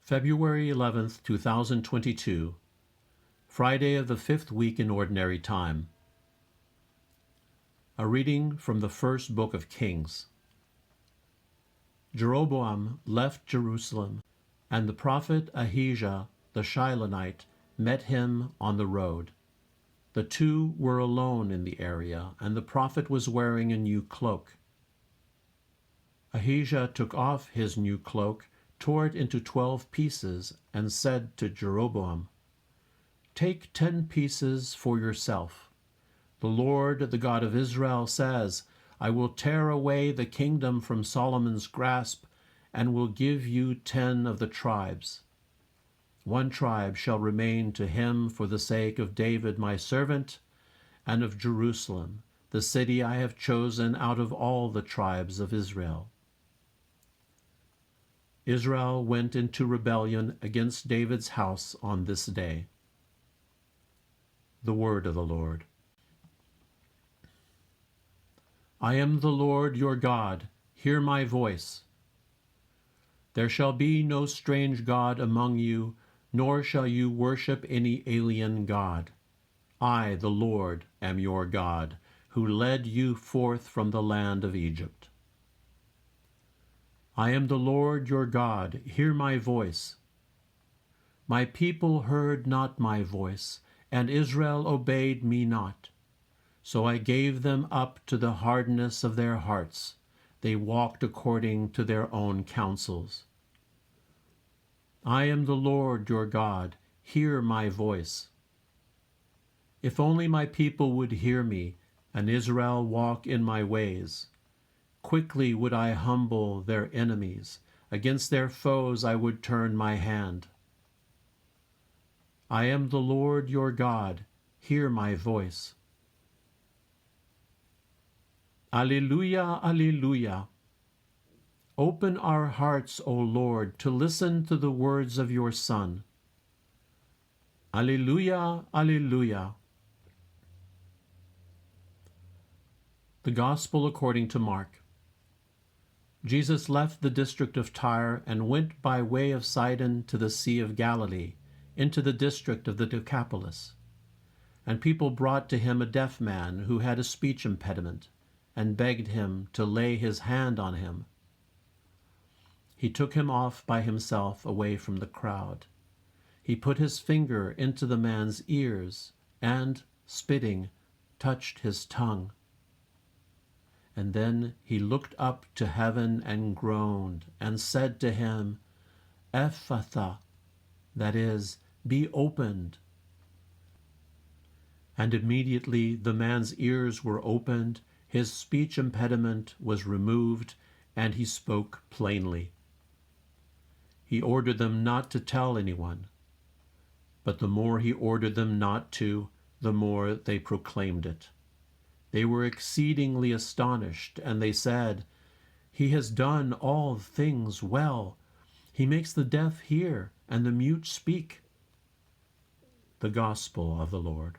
February 11th, 2022, Friday of the 5th week in Ordinary Time. A reading from the first book of Kings. Jeroboam left Jerusalem, and the prophet Ahijah the Shilonite met him on the road. The two were alone in the area, and the prophet was wearing a new cloak. Ahijah took off his new cloak, tore it into 12 pieces, and said to Jeroboam, "Take 10 pieces for yourself. The Lord, the God of Israel, says, I will tear away the kingdom from Solomon's grasp, and will give you 10 of the tribes. 1 tribe shall remain to him for the sake of David my servant, and of Jerusalem, the city I have chosen out of all the tribes of Israel." Israel went into rebellion against David's house on this day. The word of the Lord. I am the Lord your God, hear my voice. There shall be no strange god among you, nor shall you worship any alien god. I, the Lord, am your God, who led you forth from the land of Egypt. I am the Lord your God, hear my voice. My people heard not my voice, and Israel obeyed me not. So I gave them up to the hardness of their hearts. They walked according to their own counsels. I am the Lord your God, hear my voice. If only my people would hear me, and Israel walk in my ways. Quickly would I humble their enemies. Against their foes I would turn my hand. I am the Lord your God, hear my voice. Alleluia, alleluia. Open our hearts, O Lord, to listen to the words of your Son. Alleluia, alleluia. The Gospel according to Mark. Jesus left the district of Tyre and went by way of Sidon to the Sea of Galilee, into the district of the Decapolis. And people brought to him a deaf man who had a speech impediment, and begged him to lay his hand on him. He took him off by himself away from the crowd. He put his finger into the man's ears, and, spitting, touched his tongue. And then he looked up to heaven and groaned, and said to him, Ephphatha, that is, be opened. And immediately the man's ears were opened, his speech impediment was removed, and he spoke plainly. He ordered them not to tell anyone, but the more he ordered them not to, the more they proclaimed it. They were exceedingly astonished, and they said, He has done all things well. He makes the deaf hear, and the mute speak. The Gospel of the Lord.